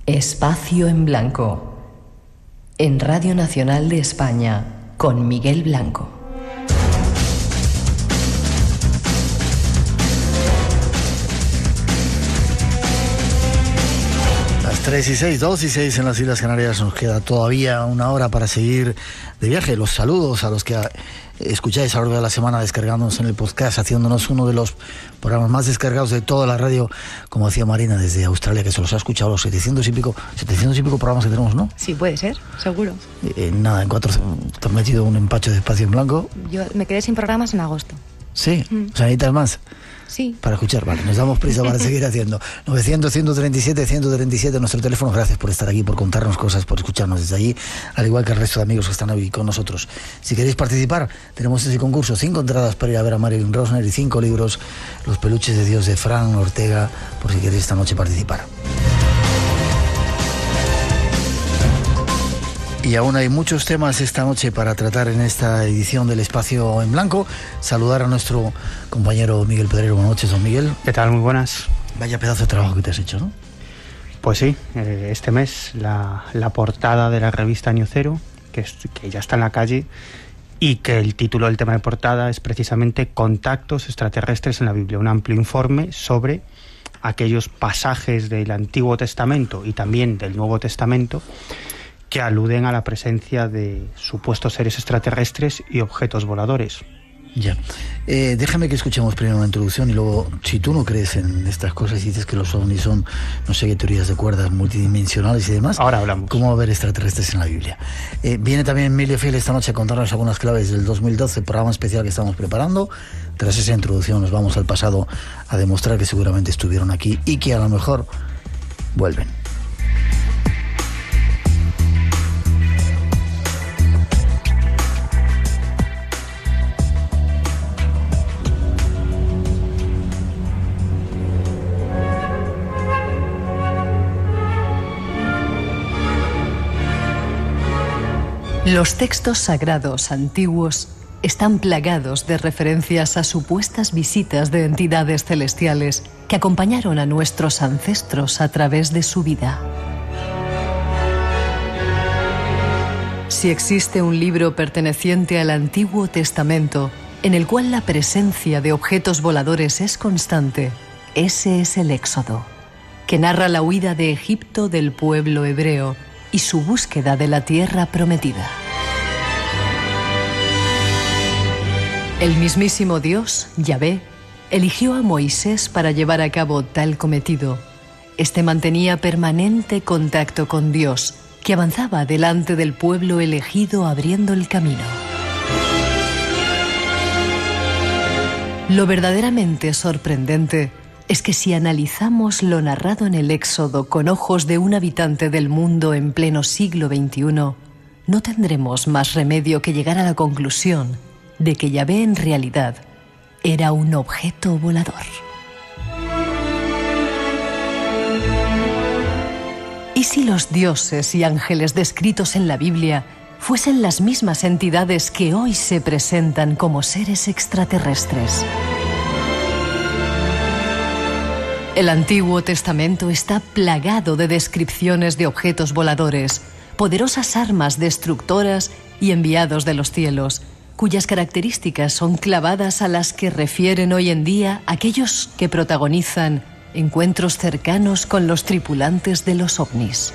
Espacio en Blanco, en Radio Nacional de España, con Miguel Blanco. Las 3:06, 2:06 en las Islas Canarias. Nos queda todavía una hora para seguir de viaje. Los saludos a los que escucháis a lo largo de la semana descargándonos en el podcast, haciéndonos uno de los programas más descargados de toda la radio, como decía Marina desde Australia, que se los ha escuchado los 700 y pico programas que tenemos, ¿no? Sí, puede ser, seguro. Nada, en 4 te has metido un empacho de Espacio en Blanco. Yo me quedé sin programas en agosto. Sí, o sea, necesitas más. Sí. Para escuchar, vale, nos damos prisa para seguir haciendo. 900-137-137, nuestro teléfono. Gracias por estar aquí, por contarnos cosas, por escucharnos desde allí, al igual que el resto de amigos que están hoy con nosotros. Si queréis participar, tenemos ese concurso: 5 entradas para ir a ver a Marilyn Rosner y 5 libros, Los peluches de Dios de Fran Ortega, por si queréis esta noche participar. Y aún hay muchos temas esta noche para tratar en esta edición del Espacio en Blanco. Saludar a nuestro compañero Miguel Pedrero. Buenas noches, don Miguel. ¿Qué tal? Muy buenas. Vaya pedazo de trabajo que te has hecho, ¿no? Pues sí, este mes la portada de la revista Año Cero, que ya está en la calle, y que el título del tema de portada es precisamente Contactos extraterrestres en la Biblia, un amplio informe sobre aquellos pasajes del Antiguo Testamento y también del Nuevo Testamento que aluden a la presencia de supuestos seres extraterrestres y objetos voladores. Ya. Déjame que escuchemos primero una introducción y luego, si tú no crees en estas cosas y dices que los ovnis son, no sé qué teorías de cuerdas multidimensionales y demás, ahora hablamos. ¿Cómo va a haber extraterrestres en la Biblia? Viene también Emilio Fiel esta noche a contarnos algunas claves del 2012, programa especial que estamos preparando. Tras esa introducción nos vamos al pasado a demostrar que seguramente estuvieron aquí y que a lo mejor vuelven. Los textos sagrados antiguos están plagados de referencias a supuestas visitas de entidades celestiales que acompañaron a nuestros ancestros a través de su vida. Si existe un libro perteneciente al Antiguo Testamento en el cual la presencia de objetos voladores es constante, ese es el Éxodo, que narra la huida de Egipto del pueblo hebreo y su búsqueda de la tierra prometida. El mismísimo Dios, Yahvé, eligió a Moisés para llevar a cabo tal cometido. Este mantenía permanente contacto con Dios, que avanzaba delante del pueblo elegido abriendo el camino. Lo verdaderamente sorprendente es que si analizamos lo narrado en el Éxodo con ojos de un habitante del mundo en pleno siglo XXI, no tendremos más remedio que llegar a la conclusión de que Yahvé en realidad era un objeto volador. ¿Y si los dioses y ángeles descritos en la Biblia fuesen las mismas entidades que hoy se presentan como seres extraterrestres? El Antiguo Testamento está plagado de descripciones de objetos voladores, poderosas armas destructoras y enviados de los cielos, cuyas características son clavadas a las que refieren hoy en día aquellos que protagonizan encuentros cercanos con los tripulantes de los ovnis.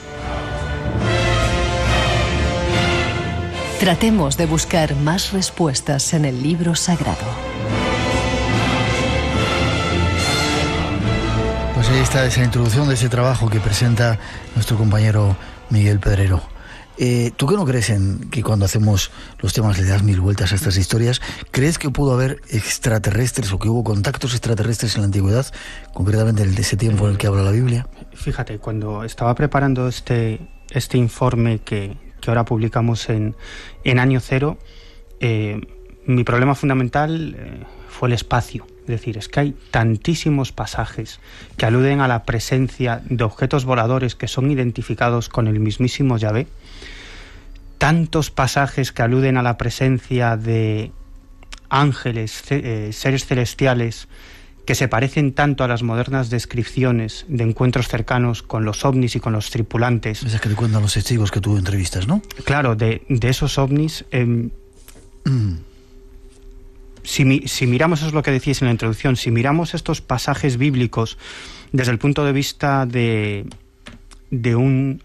Tratemos de buscar más respuestas en el libro sagrado. Pues ahí está esa introducción de ese trabajo que presenta nuestro compañero Miguel Pedrero. ¿Tú que no crees en que cuando hacemos los temas le das 1000 vueltas a estas historias? ¿Crees que pudo haber extraterrestres o que hubo contactos extraterrestres en la antigüedad, concretamente en ese tiempo en el que habla la Biblia? Fíjate, cuando estaba preparando este informe que ahora publicamos en Año Cero, mi problema fundamental fue el espacio. Es decir, es que hay tantísimos pasajes que aluden a la presencia de objetos voladores que son identificados con el mismísimo Yahvé, tantos pasajes que aluden a la presencia de ángeles, seres celestiales que se parecen tanto a las modernas descripciones de encuentros cercanos con los ovnis y con los tripulantes. Esas que te cuentan los testigos que tuvo entrevistas, ¿no? Claro, de esos ovnis. Si miramos, eso es lo que decíais en la introducción, si miramos estos pasajes bíblicos desde el punto de vista de un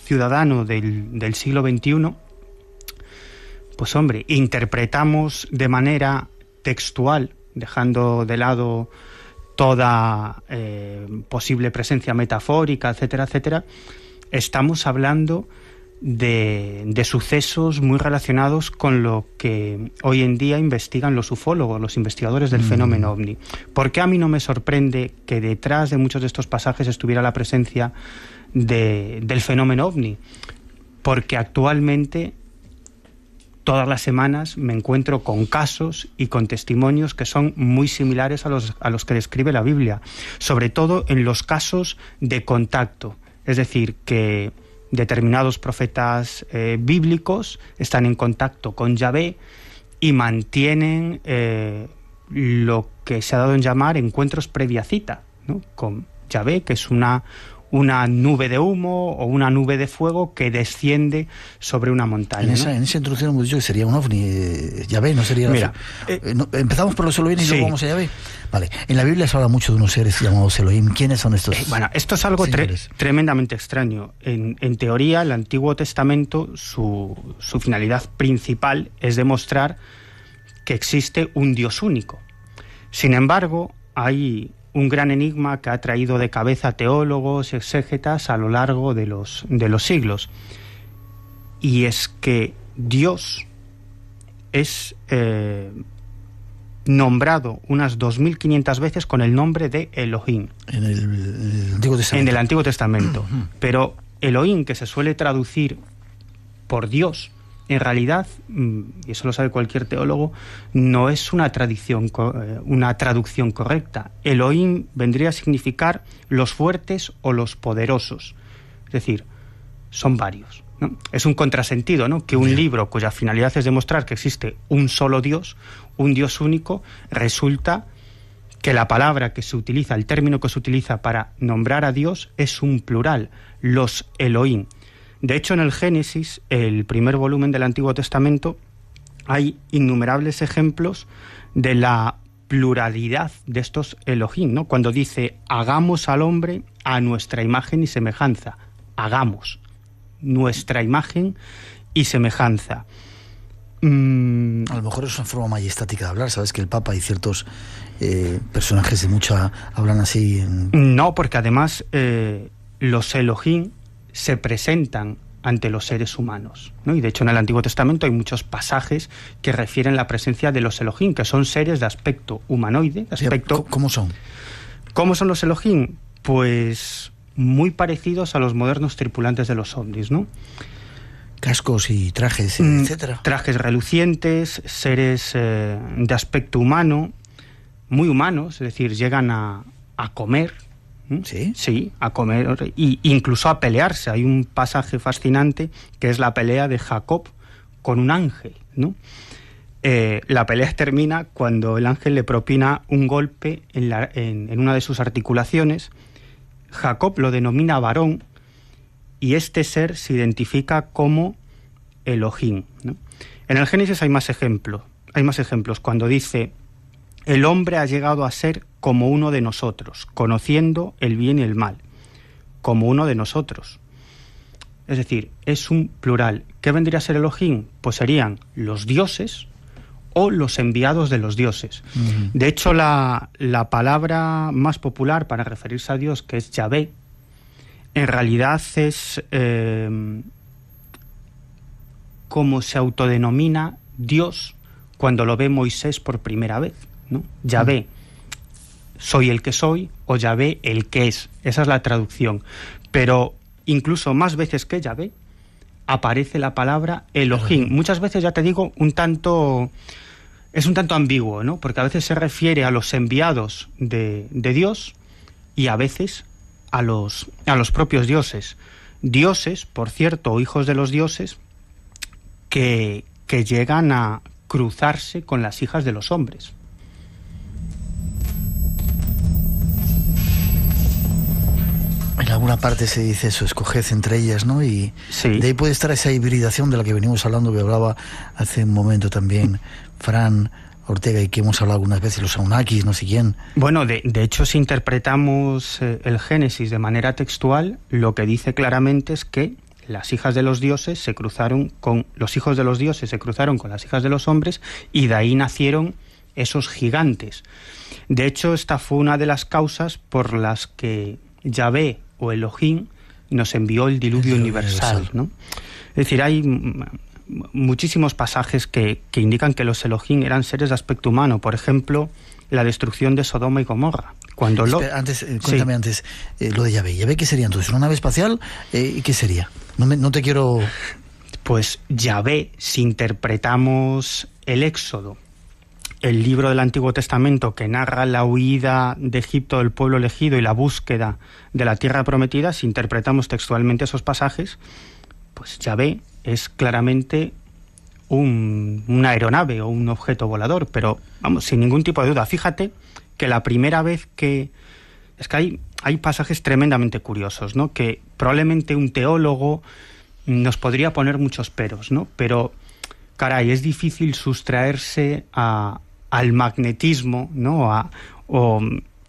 ciudadano del siglo XXI, pues hombre, interpretamos de manera textual, dejando de lado toda posible presencia metafórica, etcétera, etcétera, estamos hablando de sucesos muy relacionados con lo que hoy en día investigan los ufólogos, los investigadores del fenómeno ovni. ¿Por qué a mí no me sorprende que detrás de muchos de estos pasajes estuviera la presencia del fenómeno ovni? Porque actualmente todas las semanas me encuentro con casos y con testimonios que son muy similares a los que describe la Biblia, sobre todo en los casos de contacto, es decir, que determinados profetas bíblicos están en contacto con Yahvé y mantienen lo que se ha dado en llamar encuentros previa cita, ¿no?, con Yahvé, que es una nube de humo o una nube de fuego que desciende sobre una montaña. En esa introducción hemos dicho que sería un ovni, Yahvé, no sería... Mira, empezamos por los Elohim y sí, luego vamos a Yahvé. Vale, en la Biblia se habla mucho de unos seres llamados Elohim. ¿Quiénes son estos? Bueno, esto es algo tremendamente extraño. En teoría, el Antiguo Testamento, su finalidad principal es demostrar que existe un Dios único. Sin embargo, hay un gran enigma que ha traído de cabeza a teólogos y exégetas a lo largo de los siglos. Y es que Dios es nombrado unas 2.500 veces con el nombre de Elohim. En el Antiguo Testamento. En el Antiguo Testamento. Pero Elohim, que se suele traducir por Dios, en realidad, y eso lo sabe cualquier teólogo, no es una traducción correcta. Elohim vendría a significar los fuertes o los poderosos. Es decir, son varios, ¿no? Es un contrasentido, ¿no?, que un libro cuya finalidad es demostrar que existe un solo Dios, un Dios único, resulta que la palabra que se utiliza, el término que se utiliza para nombrar a Dios es un plural, los Elohim. De hecho, en el Génesis, el primer volumen del Antiguo Testamento, hay innumerables ejemplos de la pluralidad de estos Elohim, ¿no? Cuando dice, hagamos al hombre a nuestra imagen y semejanza. Hagamos nuestra imagen y semejanza. A lo mejor es una forma majestática de hablar. Sabes que el Papa y ciertos personajes de mucha hablan así. No, porque además los Elohim se presentan ante los seres humanos, ¿no? Y de hecho en el Antiguo Testamento hay muchos pasajes que refieren la presencia de los Elohim, que son seres de aspecto humanoide, de aspecto... ¿Cómo son? ¿Cómo son los Elohim? Pues muy parecidos a los modernos tripulantes de los ovnis, ¿no? Cascos y trajes, etcétera. Trajes relucientes, seres de aspecto humano, muy humanos, es decir, llegan a comer. ¿Sí? Sí, a comer e incluso a pelearse. Hay un pasaje fascinante que es la pelea de Jacob con un ángel, ¿no? La pelea termina cuando el ángel le propina un golpe en una de sus articulaciones. Jacob lo denomina varón y este ser se identifica como Elohim, ¿no? En el Génesis hay más ejemplos. Cuando dice: el hombre ha llegado a ser como uno de nosotros, conociendo el bien y el mal. Como uno de nosotros. Es decir, es un plural. ¿Qué vendría a ser Elohim? Pues serían los dioses o los enviados de los dioses. De hecho, la palabra más popular para referirse a Dios, que es Yahvé, en realidad es como se autodenomina Dios cuando lo ve Moisés por primera vez, ¿no? Yahvé, soy el que soy, o Yahvé, el que es. Esa es la traducción. Pero incluso más veces que Yahvé aparece la palabra Elohim. Muchas veces, ya te digo, es un tanto ambiguo, ¿no? Porque a veces se refiere a los enviados de Dios y a veces a los propios dioses. Dioses, por cierto, o hijos de los dioses, que llegan a cruzarse con las hijas de los hombres. En alguna parte se dice eso, escoged entre ellas, ¿no? Y sí. De ahí puede estar esa hibridación de la que venimos hablando, que hablaba hace un momento también Fran Ortega, y que hemos hablado algunas veces, los Anunnakis, no sé quién. Bueno, de hecho, si interpretamos el Génesis de manera textual, lo que dice claramente es que las hijas de los dioses se cruzaron con los hijos de los dioses, se cruzaron con las hijas de los hombres, y de ahí nacieron esos gigantes. De hecho, esta fue una de las causas por las que Yahvé o Elohim nos envió el diluvio universal, ¿no? Es decir, hay muchísimos pasajes que indican que los Elohim eran seres de aspecto humano. Por ejemplo, la destrucción de Sodoma y Gomorra. Cuando Espera, cuéntame antes lo de Yahvé. ¿Yahvé qué sería entonces? ¿Una nave espacial? ¿Y qué sería? No te quiero... Pues Yahvé, si interpretamos el Éxodo, el libro del Antiguo Testamento que narra la huida de Egipto del pueblo elegido y la búsqueda de la tierra prometida, si interpretamos textualmente esos pasajes, pues Yahvé es claramente una aeronave o un objeto volador, pero vamos, sin ningún tipo de duda. Fíjate que la primera vez que... Es que hay pasajes tremendamente curiosos, ¿no? Que probablemente un teólogo nos podría poner muchos peros, ¿no? Pero, caray, es difícil sustraerse al magnetismo, ¿no? O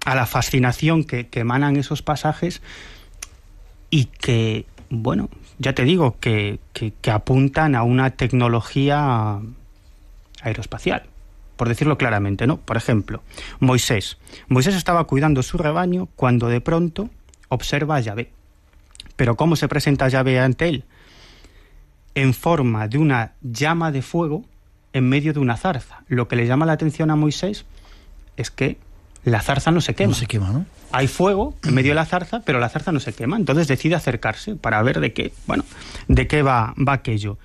a la fascinación que emanan esos pasajes, y que, bueno, ya te digo, que apuntan a una tecnología aeroespacial, por decirlo claramente, ¿no? Por ejemplo, Moisés estaba cuidando su rebaño cuando de pronto observa a Yahvé. Pero ¿cómo se presenta Yahvé ante él? En forma de una llama de fuego en medio de una zarza. Lo que le llama la atención a Moisés es que la zarza no se quema. No se quema, ¿no? Hay fuego en medio de la zarza, pero la zarza no se quema. Entonces decide acercarse para ver de qué va aquello.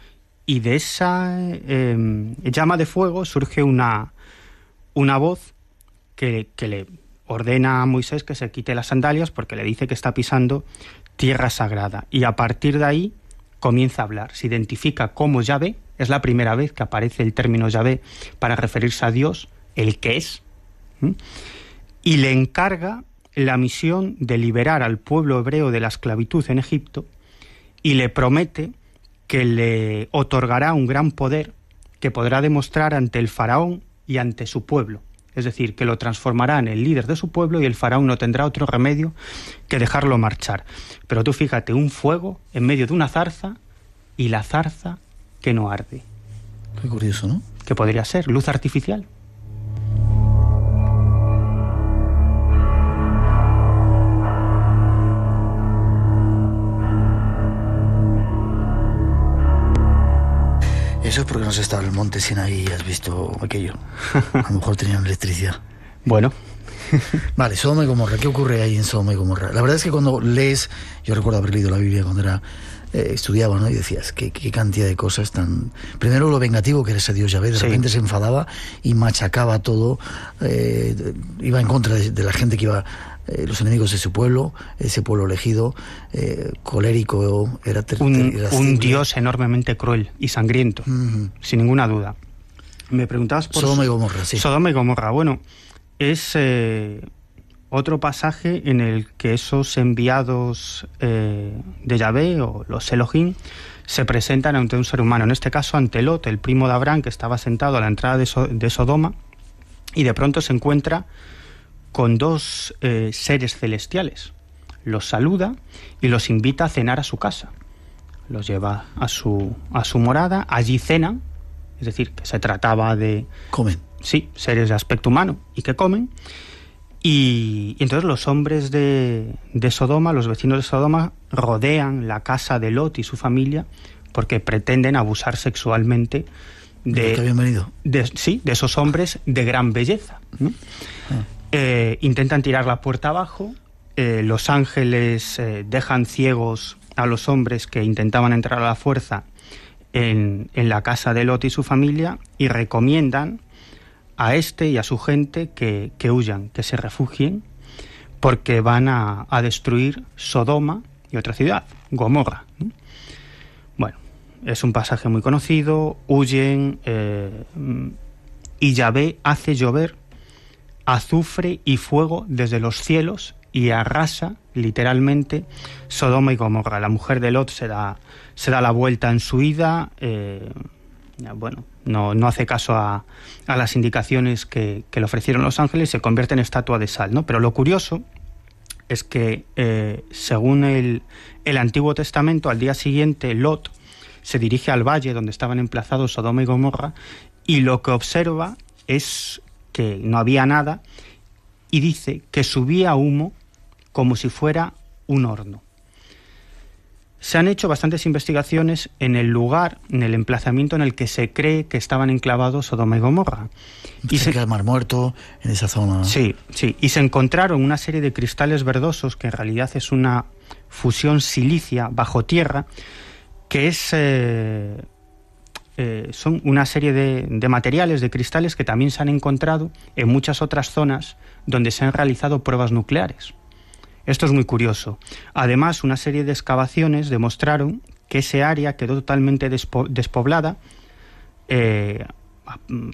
Y de esa llama de fuego surge una voz que le ordena a Moisés que se quite las sandalias, porque le dice que está pisando tierra sagrada. Y a partir de ahí comienza a hablar. Se identifica como Yahvé. Es la primera vez que aparece el término Yahvé para referirse a Dios, el que es. Y le encarga la misión de liberar al pueblo hebreo de la esclavitud en Egipto, y le promete que le otorgará un gran poder que podrá demostrar ante el faraón y ante su pueblo. Es decir, que lo transformará en el líder de su pueblo, y el faraón no tendrá otro remedio que dejarlo marchar. Pero tú fíjate, un fuego en medio de una zarza, y la zarza que no arde. Qué curioso, ¿no? ¿Qué podría ser? ¿Luz artificial? Eso es porque no se estaba en el monte Sinaí y has visto aquello. A lo mejor tenían electricidad. Bueno. Vale, Sodoma y Gomorra. ¿Qué ocurre ahí en Sodoma y Gomorra? La verdad es que cuando lees... Yo recuerdo haber leído la Biblia cuando estudiaba, ¿no? Y decías, qué cantidad de cosas tan... Primero lo vengativo que era ese Dios Yahvé. De repente se enfadaba y machacaba todo. Iba en contra de la gente que iba... los enemigos de su pueblo, ese pueblo elegido, colérico, era un Dios enormemente cruel y sangriento, sin ninguna duda. Me preguntabas por Sodoma y Gomorra, sí. Sodoma y Gomorra, bueno, es otro pasaje en el que esos enviados de Yahvé, o los Elohim, se presentan ante un ser humano, en este caso ante Lot, el primo de Abraham, que estaba sentado a la entrada de Sodoma, y de pronto se encuentra con dos seres celestiales. Los saluda y los invita a cenar a su casa. Los lleva a su morada, allí cenan, es decir, que se trataba de... Comen. Sí, seres de aspecto humano y que comen. Y entonces los hombres de Sodoma, los vecinos de Sodoma, rodean la casa de Lot y su familia porque pretenden abusar sexualmente de esos hombres de gran belleza, ¿no? Intentan tirar la puerta abajo, los ángeles dejan ciegos a los hombres que intentaban entrar a la fuerza en la casa de Lot y su familia, y recomiendan a este y a su gente que huyan, que se refugien, porque van a destruir Sodoma y otra ciudad, Gomorra, ¿no? Bueno, es un pasaje muy conocido, huyen, y Yahvé hace llover azufre y fuego desde los cielos y arrasa literalmente Sodoma y Gomorra. La mujer de Lot se da la vuelta en su ida, no hace caso a las indicaciones que le ofrecieron los ángeles, se convierte en estatua de sal, ¿no? Pero lo curioso es que, según el Antiguo Testamento, al día siguiente Lot se dirige al valle donde estaban emplazados Sodoma y Gomorra, y lo que observa es que no había nada, y dice que subía humo como si fuera un horno. Se han hecho bastantes investigaciones en el lugar, en el emplazamiento en el que se cree que estaban enclavados Sodoma y Gomorra. Cerca del Mar Muerto, en esa zona. Sí, y se encontraron una serie de cristales verdosos, que en realidad es una fusión silicia bajo tierra, que son una serie de materiales, de cristales, que también se han encontrado en muchas otras zonas donde se han realizado pruebas nucleares. Esto es muy curioso. Además, una serie de excavaciones demostraron que ese área quedó totalmente despoblada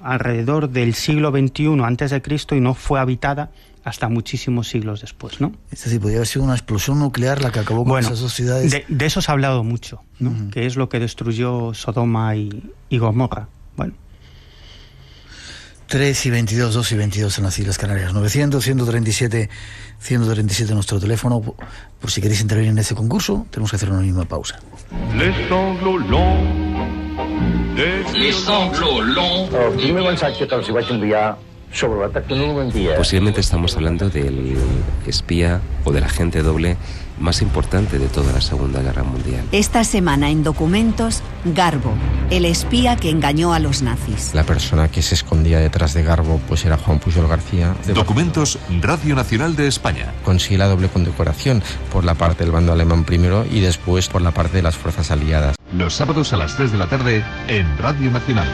alrededor del siglo XXI a.C. y no fue habitada hasta muchísimos siglos después, ¿no? Es decir, podría haber sido una explosión nuclear la que acabó con esas sociedades. De eso se ha hablado mucho, ¿no? Que es lo que destruyó Sodoma y Gomorra. Bueno. 3 y 22, 2 y 22 en las Islas Canarias. 900-137 nuestro teléfono. Por si queréis intervenir en ese concurso, tenemos que hacer una misma pausa. Les sanglots longs. Primer missatge que els vaig enviar sobre l'atac de Normandia. Posiblemente estamos hablando del espía o del agente doble más importante de toda la Segunda Guerra Mundial. Esta semana en Documentos, Garbo, el espía que engañó a los nazis. La persona que se escondía detrás de Garbo pues era Juan Pujol García. Documentos, Radio Nacional de España. Consigue la doble condecoración por la parte del bando alemán primero y después por la parte de las fuerzas aliadas. Los sábados a las 3 de la tarde en Radio Nacional.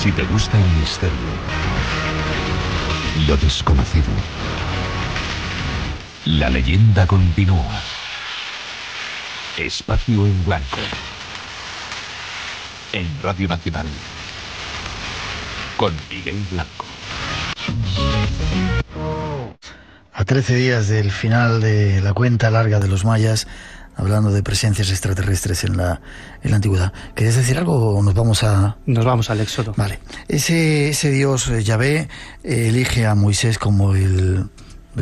Si te gusta el misterio, lo desconocido, la leyenda continúa. Espacio en Blanco. En Radio Nacional. Con Miguel Blanco. A 13 días del final de la cuenta larga de los mayas, hablando de presencias extraterrestres en la antigüedad. ¿Querías decir algo o nos vamos a...? Nos vamos al Éxodo. Vale. Ese Dios, Yahvé, elige a Moisés como el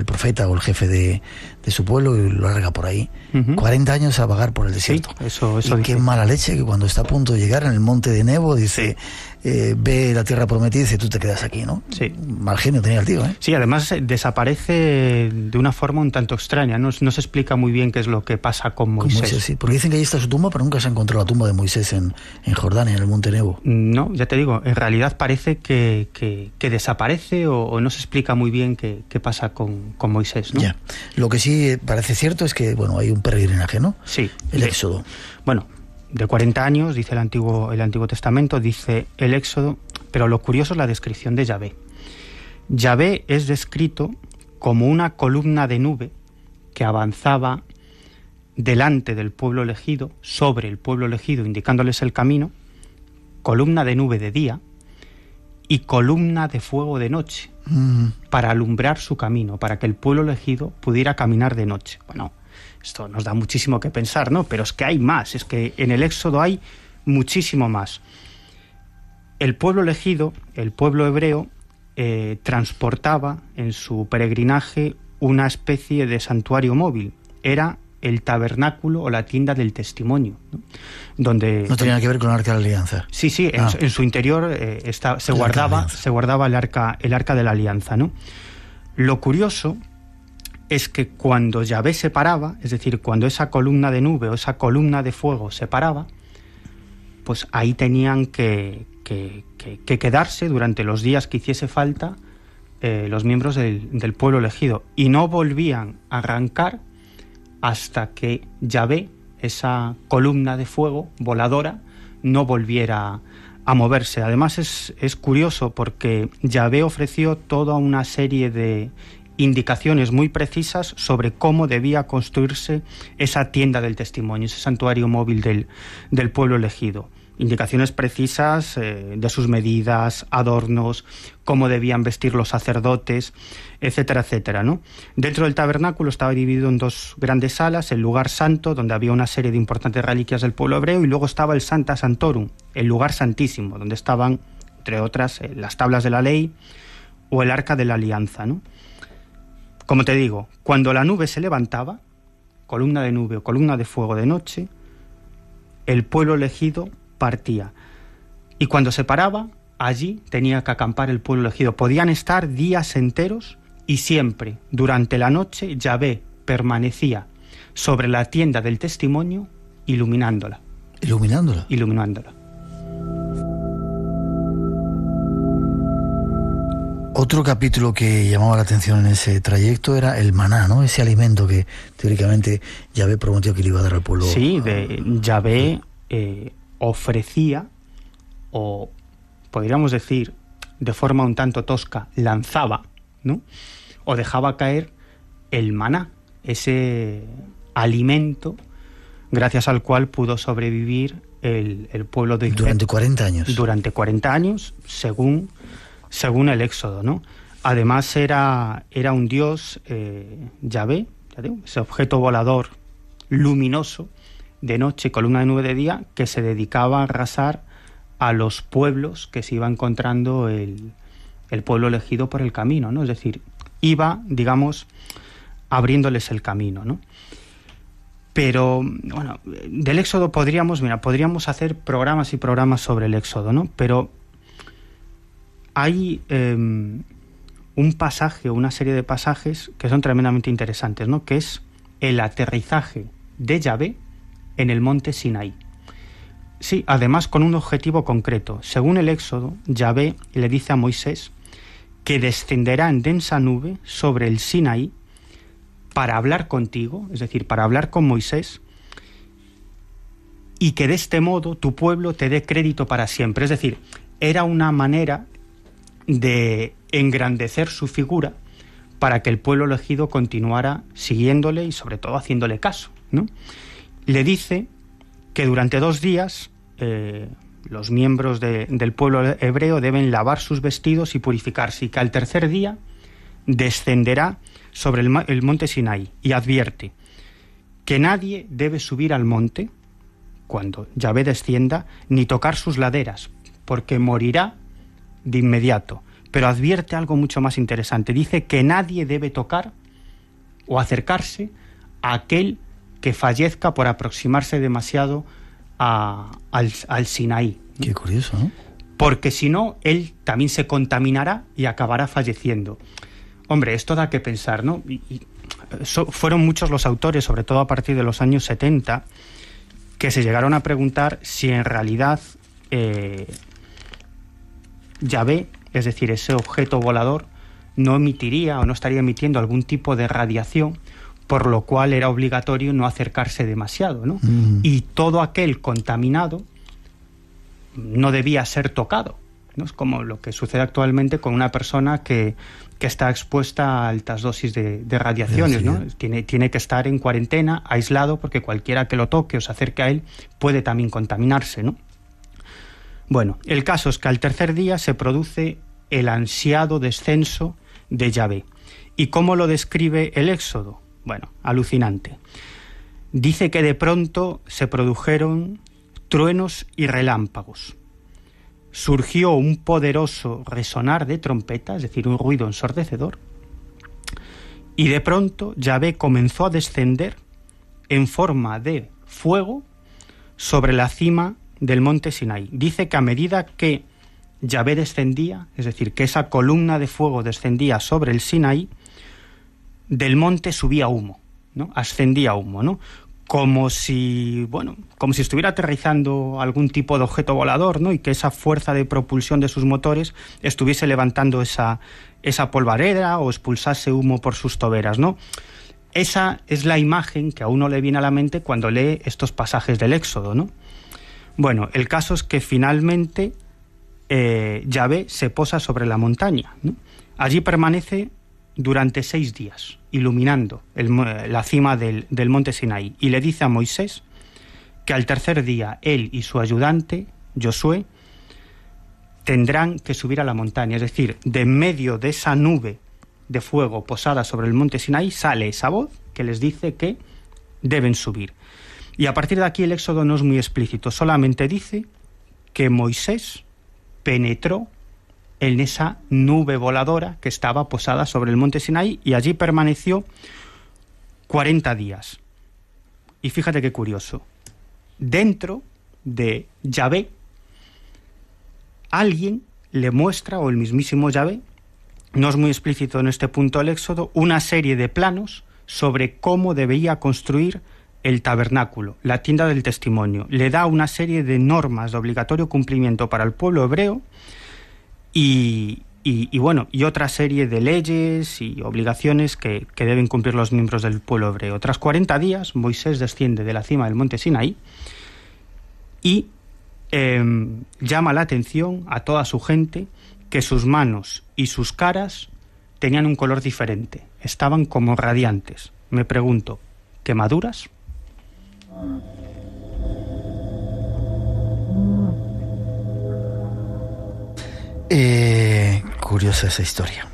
profeta o el jefe de su pueblo y lo larga por ahí. 40 años a vagar por el desierto. Sí, eso y qué mala leche que cuando está a punto de llegar en el monte de Nebo dice, ve la tierra prometida y dice, tú te quedas aquí, ¿no? Sí. Mal genio tenía el tío, ¿eh? Sí, además desaparece de una forma un tanto extraña. No se explica muy bien qué es lo que pasa con Moisés. Sí, porque dicen que ahí está su tumba, pero nunca se ha encontrado la tumba de Moisés en Jordania, en el monte Nebo. No, ya te digo, en realidad parece que desaparece o no se explica muy bien qué pasa con Moisés, ¿no? Ya. Lo que sí parece cierto es que, bueno, hay un peregrinaje, ¿no? Sí. El Éxodo. Bueno, de 40 años, dice el Antiguo Testamento, dice el Éxodo, pero lo curioso es la descripción de Yahvé. Yahvé es descrito como una columna de nube que avanzaba delante del pueblo elegido, sobre el pueblo elegido, indicándoles el camino, columna de nube de día y columna de fuego de noche, para alumbrar su camino, para que el pueblo elegido pudiera caminar de noche. Bueno, esto nos da muchísimo que pensar, ¿no? Pero es que hay más, es que en el Éxodo hay muchísimo más. El pueblo elegido, el pueblo hebreo, transportaba en su peregrinaje una especie de santuario móvil. Era el tabernáculo o la tienda del testimonio, ¿no? Donde no tenía que ver con el Arca de la Alianza. Sí, en su interior se guardaba el arca de la Alianza, ¿no? Lo curioso es que cuando Yahvé se paraba, es decir, cuando esa columna de nube o esa columna de fuego se paraba, pues ahí tenían que quedarse durante los días que hiciese falta los miembros del pueblo elegido, y no volvían a arrancar hasta que Yahvé, esa columna de fuego voladora, no volviera a moverse. Además es curioso porque Yahvé ofreció toda una serie de indicaciones muy precisas sobre cómo debía construirse esa tienda del testimonio, ese santuario móvil del pueblo elegido. indicaciones precisas de sus medidas, adornos, cómo debían vestir los sacerdotes, etcétera, etcétera, ¿no? Dentro del tabernáculo estaba dividido en 2 grandes salas: el lugar santo, donde había una serie de importantes reliquias del pueblo hebreo, y luego estaba el Sancta Sanctorum, el lugar santísimo, donde estaban, entre otras, las tablas de la ley o el arca de la alianza, ¿no? Como te digo, cuando la nube se levantaba, columna de nube o columna de fuego de noche, el pueblo elegido partía. Y cuando se paraba, allí tenía que acampar el pueblo elegido. Podían estar días enteros y siempre, durante la noche, Yahvé permanecía sobre la tienda del testimonio, iluminándola. Iluminándola. Otro capítulo que llamaba la atención en ese trayecto era el maná, ¿no? Ese alimento que teóricamente Yahvé prometió que le iba a dar al pueblo. Sí, Yahvé ofrecía, o podríamos decir de forma un tanto tosca, lanzaba, ¿no? O dejaba caer el maná, ese alimento gracias al cual pudo sobrevivir el pueblo de Israel. Durante 40 años. Durante 40 años, según el Éxodo, ¿no? Además era un dios, Yahvé, ese objeto volador luminoso de noche, columna de nube de día, que se dedicaba a arrasar a los pueblos que se iba encontrando el pueblo elegido por el camino, ¿no? Es decir, iba, digamos, abriéndoles el camino, ¿no? Pero, bueno, del Éxodo podríamos hacer programas y programas sobre el Éxodo, ¿no? Pero hay un pasaje, una serie de pasajes que son tremendamente interesantes, ¿no? Que es el aterrizaje de Yahvé en el monte Sinaí. Sí, además con un objetivo concreto. Según el Éxodo, Yahvé le dice a Moisés que descenderá en densa nube sobre el Sinaí para hablar contigo, es decir, para hablar con Moisés, y que de este modo tu pueblo te dé crédito para siempre. Es decir, era una manera de engrandecer su figura para que el pueblo elegido continuara siguiéndole y sobre todo haciéndole caso, ¿no? Le dice que durante 2 días los miembros del pueblo hebreo deben lavar sus vestidos y purificarse, y que al tercer día descenderá sobre el monte Sinaí, y advierte que nadie debe subir al monte cuando Yahvé descienda, ni tocar sus laderas, porque morirá de inmediato. Pero advierte algo mucho más interesante. Dice que nadie debe tocar o acercarse a aquel que fallezca por aproximarse demasiado al Sinaí. Qué curioso, ¿no? Porque si no, él también se contaminará y acabará falleciendo. Hombre, esto da que pensar, ¿no? Fueron muchos los autores, sobre todo a partir de los años 70, que se llegaron a preguntar si en realidad Yahvé, es decir, ese objeto volador, no emitiría o no estaría emitiendo algún tipo de radiación, por lo cual era obligatorio no acercarse demasiado, ¿no? Y todo aquel contaminado no debía ser tocado, ¿no? Es como lo que sucede actualmente con una persona que está expuesta a altas dosis de radiaciones, ¿no? Tiene que estar en cuarentena, aislado, porque cualquiera que lo toque o se acerque a él puede también contaminarse, ¿no? Bueno, el caso es que al tercer día se produce el ansiado descenso de Yahvé. ¿Y cómo lo describe el Éxodo? Bueno, alucinante. Dice que de pronto se produjeron truenos y relámpagos. Surgió un poderoso resonar de trompeta, es decir, un ruido ensordecedor, y de pronto Yahvé comenzó a descender en forma de fuego sobre la cima del monte Sinaí. Dice que a medida que Yahvé descendía, es decir, que esa columna de fuego descendía sobre el Sinaí, del monte subía humo, ¿no? Ascendía humo, ¿no? Como si estuviera aterrizando algún tipo de objeto volador, ¿no? Y que esa fuerza de propulsión de sus motores estuviese levantando esa polvareda o expulsase humo por sus toberas, ¿no? Esa es la imagen que a uno le viene a la mente cuando lee estos pasajes del Éxodo, ¿no? Bueno, el caso es que finalmente Yahvé se posa sobre la montaña, ¿no? Allí permanece durante 6 días, iluminando la cima del monte Sinaí, y le dice a Moisés que al tercer día él y su ayudante Josué, tendrán que subir a la montaña. Es decir, de en medio de esa nube de fuego posada sobre el monte Sinaí sale esa voz que les dice que deben subir. Y a partir de aquí el Éxodo no es muy explícito, solamente dice que Moisés penetró en esa nube voladora que estaba posada sobre el monte Sinaí y allí permaneció 40 días. Y fíjate qué curioso, dentro de Yahvé, alguien le muestra, o el mismísimo Yahvé, no es muy explícito en este punto del Éxodo, una serie de planos sobre cómo debía construir el tabernáculo, la tienda del testimonio. Le da una serie de normas de obligatorio cumplimiento para el pueblo hebreo y otra serie de leyes y obligaciones que deben cumplir los miembros del pueblo hebreo. Tras 40 días, Moisés desciende de la cima del monte Sinaí y llama la atención a toda su gente que sus manos y sus caras tenían un color diferente, estaban como radiantes. Me pregunto, ¿quemaduras? Curiosa esa historia.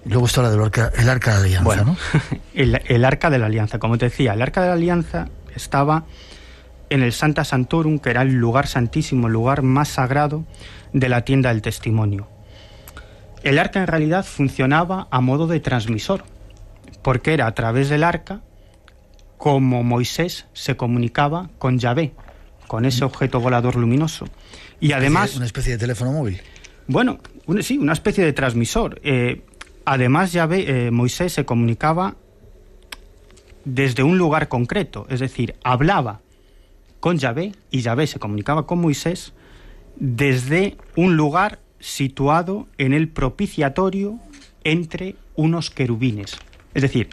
Luego está la del arca de la alianza, bueno, ¿no? el arca de la alianza, como te decía, el arca de la alianza estaba en el Sancta Sanctorum, que era el lugar santísimo, el lugar más sagrado de la tienda del testimonio. El arca en realidad funcionaba a modo de transmisor, porque era a través del arca como Moisés se comunicaba con Yahvé, con ese objeto volador luminoso. Y además... ¿Una especie de teléfono móvil? Bueno, sí, una especie de transmisor. Además, Moisés se comunicaba desde un lugar concreto, es decir, hablaba con Yahvé y Yahvé se comunicaba con Moisés desde un lugar situado en el propiciatorio entre unos querubines. Es decir,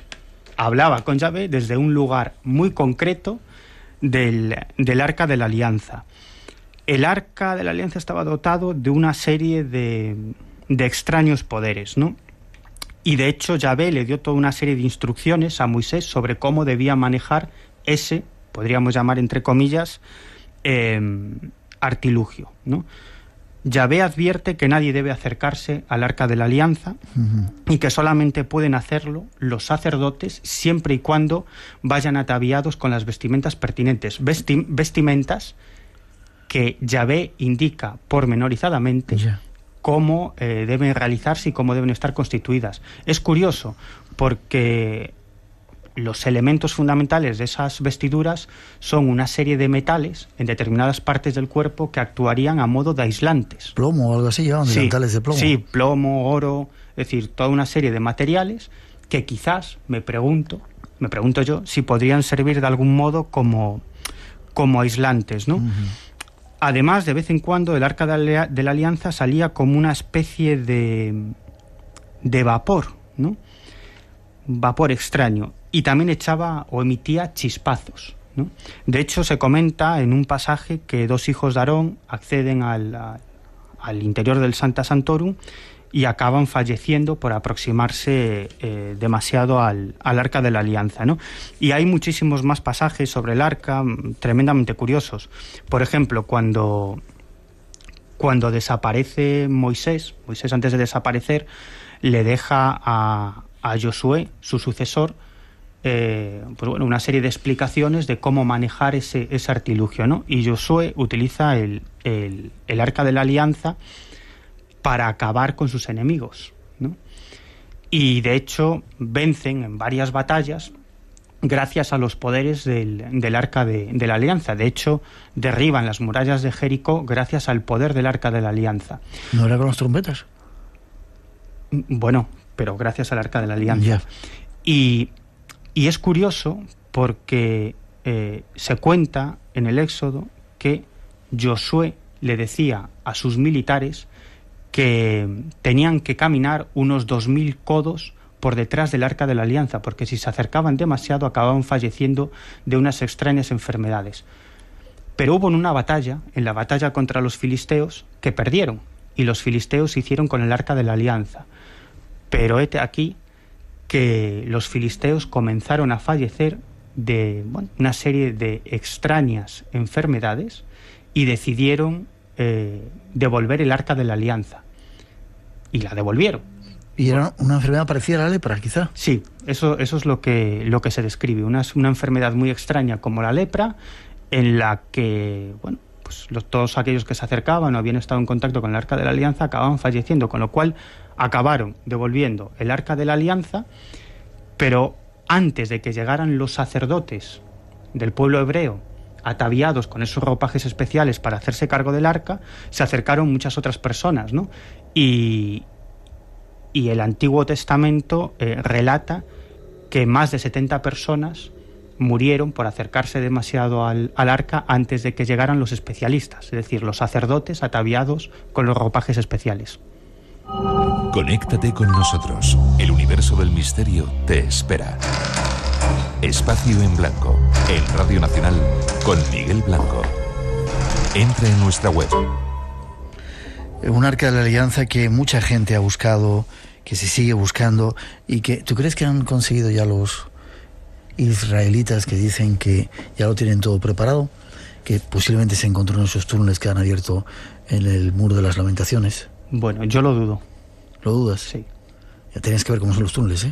hablaba con Yahvé desde un lugar muy concreto del Arca de la Alianza. El Arca de la Alianza estaba dotado de una serie de extraños poderes, ¿no? Y de hecho Yahvé le dio toda una serie de instrucciones a Moisés sobre cómo debía manejar ese, podríamos llamar entre comillas, artilugio, ¿no? Yahvé advierte que nadie debe acercarse al Arca de la Alianza y que solamente pueden hacerlo los sacerdotes siempre y cuando vayan ataviados con las vestimentas pertinentes. Vestimentas que Yahvé indica pormenorizadamente cómo deben realizarse y cómo deben estar constituidas. Es curioso porque los elementos fundamentales de esas vestiduras son una serie de metales en determinadas partes del cuerpo que actuarían a modo de aislantes. ¿Plomo o algo así llevaban? Sí, delantales de plomo. Sí, plomo, oro, es decir, toda una serie de materiales que quizás, me pregunto yo, si podrían servir de algún modo como aislantes, ¿no? Además, de vez en cuando el Arca de la Alianza salía como una especie de vapor, ¿no? Vapor extraño. Y también echaba o emitía chispazos, ¿no? De hecho, se comenta en un pasaje que dos hijos de Aarón acceden al interior del Sancta Sanctorum y acaban falleciendo por aproximarse demasiado al Arca de la Alianza, ¿no? Y hay muchísimos más pasajes sobre el Arca tremendamente curiosos. Por ejemplo, cuando desaparece Moisés antes de desaparecer le deja a Josué, su sucesor, una serie de explicaciones de cómo manejar ese artilugio, ¿no? Y Josué utiliza el Arca de la Alianza para acabar con sus enemigos, ¿no? Y de hecho vencen en varias batallas gracias a los poderes del Arca de la Alianza. De hecho, derriban las murallas de Jericó gracias al poder del Arca de la Alianza. ¿No era con las trompetas? Bueno, pero gracias al Arca de la Alianza. Y es curioso porque se cuenta en el Éxodo que Josué le decía a sus militares que tenían que caminar unos 2000 codos por detrás del Arca de la Alianza, porque si se acercaban demasiado acababan falleciendo de unas extrañas enfermedades. Pero hubo en la batalla contra los filisteos, que perdieron, y los filisteos se hicieron con el Arca de la Alianza. Pero hete aquí que los filisteos comenzaron a fallecer de una serie de extrañas enfermedades y decidieron devolver el Arca de la Alianza. Y la devolvieron. ¿Y era una enfermedad parecida a la lepra, quizá? Sí, eso es lo que se describe. Una enfermedad muy extraña como la lepra, en la que, bueno, pues todos aquellos que se acercaban o habían estado en contacto con el Arca de la Alianza acababan falleciendo, con lo cual acabaron devolviendo el Arca de la Alianza, pero antes de que llegaran los sacerdotes del pueblo hebreo ataviados con esos ropajes especiales para hacerse cargo del arca, se acercaron muchas otras personas, ¿no? Y el Antiguo Testamento relata que más de 70 personas murieron por acercarse demasiado al arca antes de que llegaran los especialistas, es decir, los sacerdotes ataviados con los ropajes especiales. Conéctate con nosotros. El universo del misterio te espera. Espacio en Blanco, en Radio Nacional, con Miguel Blanco. Entra en nuestra web. Un Arca de la Alianza que mucha gente ha buscado, que se sigue buscando, y que, ¿tú crees que han conseguido ya los israelitas que dicen que ya lo tienen todo preparado? Que posiblemente se encontró en esos túneles que han abierto en el Muro de las Lamentaciones. Bueno, yo lo dudo. ¿Lo dudas? Sí. Ya tenías que ver cómo son los túneles,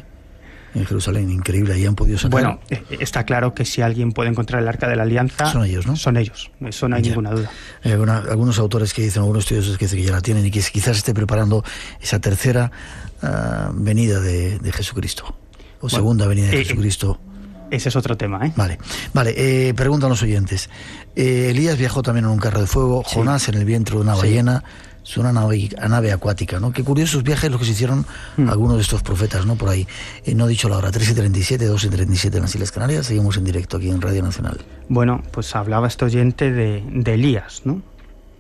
en Jerusalén, increíble, ahí han podido sacar. Bueno, está claro que si alguien puede encontrar el Arca de la Alianza... Son ellos, ¿no? Son ellos, eso no hay ninguna duda. Algunos autores que dicen, algunos estudiosos que dicen que ya la tienen y que quizás esté preparando esa tercera venida de Jesucristo, o segunda venida de Jesucristo. Ese es otro tema, Vale, preguntan los oyentes. Elías viajó también en un carro de fuego, sí. Jonás en el vientre de una ballena. Es una nave acuática, ¿no? Qué curiosos viajes los que se hicieron algunos de estos profetas, ¿no? Por ahí. No he dicho la hora, 3:37, 2:37 en las Islas Canarias. Seguimos en directo aquí en Radio Nacional. Bueno, pues hablaba este oyente de Elías, ¿no?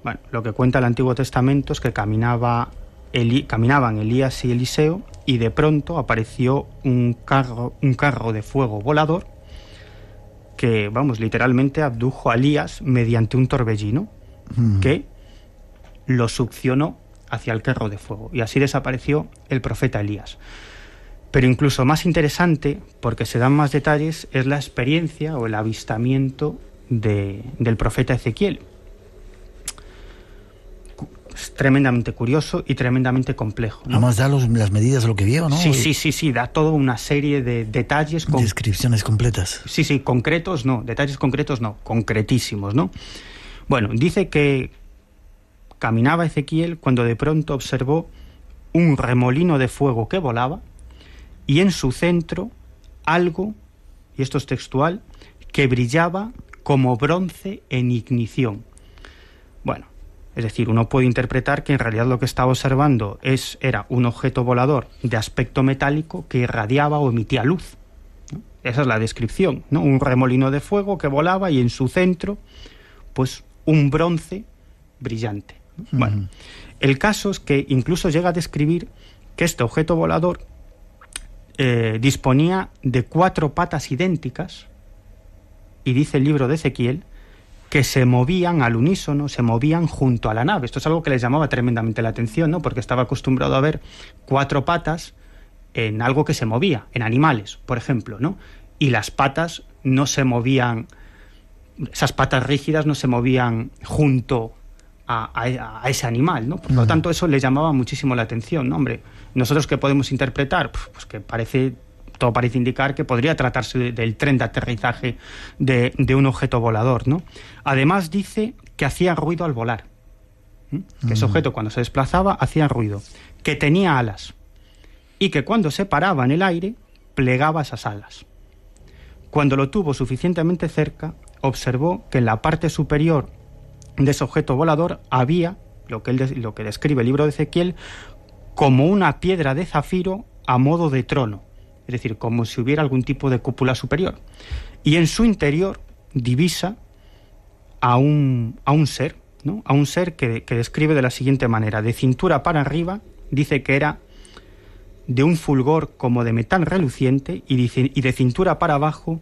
Bueno, lo que cuenta el Antiguo Testamento es que caminaban Elías y Eliseo, y de pronto apareció un carro de fuego volador que, vamos, literalmente abdujo a Elías mediante un torbellino que lo succionó hacia el carro de fuego, y así desapareció el profeta Elías. Pero incluso más interesante, porque se dan más detalles, es la experiencia o el avistamiento del profeta Ezequiel. Es tremendamente curioso y tremendamente complejo, ¿no? Además da las medidas de lo que vio, ¿no? Sí, da toda una serie de detalles. Descripciones completas. Sí, concretos no, detalles concretos no, concretísimos, ¿no? Bueno, dice que caminaba Ezequiel cuando de pronto observó un remolino de fuego que volaba, y en su centro algo, y esto es textual, que brillaba como bronce en ignición. Bueno, es decir, uno puede interpretar que en realidad lo que estaba observando era un objeto volador de aspecto metálico que irradiaba o emitía luz, ¿no? Esa es la descripción, ¿no? Un remolino de fuego que volaba y en su centro, pues, un bronce brillante. Bueno, el caso es que incluso llega a describir que este objeto volador disponía de 4 patas idénticas, y dice el libro de Ezequiel que se movían al unísono, se movían junto a la nave. Esto es algo que les llamaba tremendamente la atención, ¿no? Porque estaba acostumbrado a ver 4 patas en algo que se movía, en animales, por ejemplo, ¿no? Y las patas no se movían, esas patas rígidas no se movían junto a ese animal, ¿no? Por lo tanto, eso le llamaba muchísimo la atención, ¿no? Hombre, nosotros ¿qué podemos interpretar? Pues que todo parece indicar que podría tratarse del tren de aterrizaje de un objeto volador, ¿no? Además dice que hacía ruido al volar, que ese objeto cuando se desplazaba hacía ruido, que tenía alas, y que cuando se paraba en el aire plegaba esas alas. Cuando lo tuvo suficientemente cerca, observó que en la parte superior de ese objeto volador había lo que describe el libro de Ezequiel como una piedra de zafiro a modo de trono, es decir, como si hubiera algún tipo de cúpula superior, y en su interior divisa a un ser, ¿no? A un ser que describe de la siguiente manera: de cintura para arriba, dice que era de un fulgor como de metal reluciente, y de cintura para abajo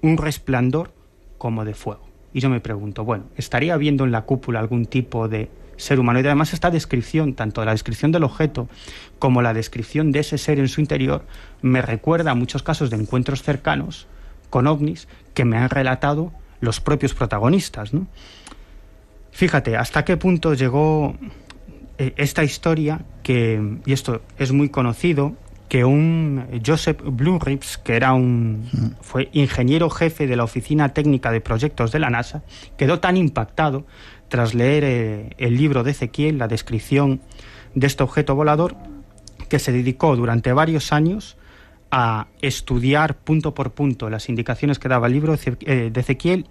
un resplandor como de fuego. Y yo me pregunto, bueno, ¿estaría viendo en la cúpula algún tipo de ser humano? Y además esta descripción, tanto la descripción del objeto como la descripción de ese ser en su interior, me recuerda a muchos casos de encuentros cercanos con ovnis que me han relatado los propios protagonistas, ¿no? Fíjate, hasta qué punto llegó esta historia, y esto es muy conocido, que un Joseph Blumrich, que fue ingeniero jefe de la Oficina Técnica de Proyectos de la NASA, quedó tan impactado tras leer el libro de Ezequiel, la descripción de este objeto volador, que se dedicó durante varios años a estudiar punto por punto las indicaciones que daba el libro de Ezequiel,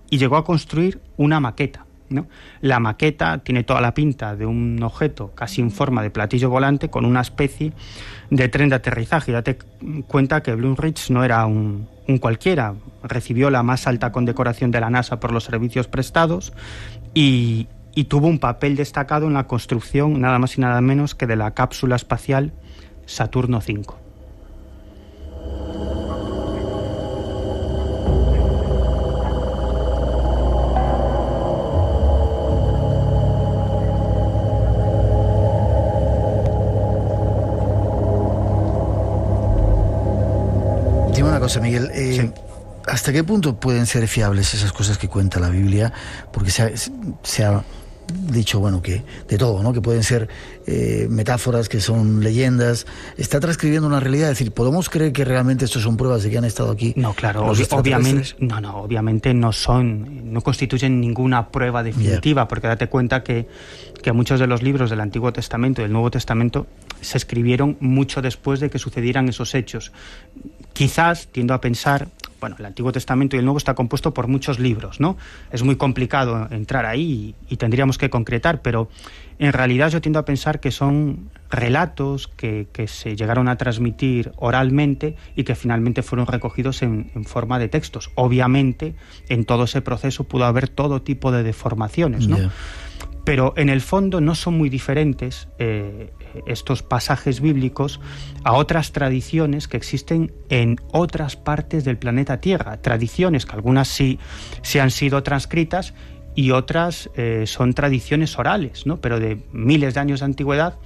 y llegó a construir una maqueta, ¿no? La maqueta tiene toda la pinta de un objeto casi en forma de platillo volante con una especie de tren de aterrizaje. Date cuenta que Blumrich no era un cualquiera, recibió la más alta condecoración de la NASA por los servicios prestados y tuvo un papel destacado en la construcción nada más y nada menos que de la cápsula espacial Saturno V. Dime una cosa, Miguel, Sí. ¿Hasta qué punto pueden ser fiables esas cosas que cuenta la Biblia? Porque se ha dicho, bueno, que de todo, ¿no? Que pueden ser metáforas, que son leyendas. ¿Está transcribiendo una realidad? Es decir, ¿podemos creer que realmente estos son pruebas de que han estado aquí? No, claro, obviamente no constituyen ninguna prueba definitiva, porque date cuenta que muchos de los libros del Antiguo Testamento y del Nuevo Testamento se escribieron mucho después de que sucedieran esos hechos. Quizás, tiendo a pensar, bueno, el Antiguo Testamento y el Nuevo está compuesto por muchos libros, ¿no? Es muy complicado entrar ahí y tendríamos que concretar, pero en realidad yo tiendo a pensar que son relatos que se llegaron a transmitir oralmente y que finalmente fueron recogidos en forma de textos. Obviamente, en todo ese proceso pudo haber todo tipo de deformaciones, ¿no? Yeah. Pero en el fondo no son muy diferentes estos pasajes bíblicos a otras tradiciones que existen en otras partes del planeta Tierra. Tradiciones que algunas sí han sido transcritas y otras son tradiciones orales, ¿no? Pero de miles de años de antigüedad,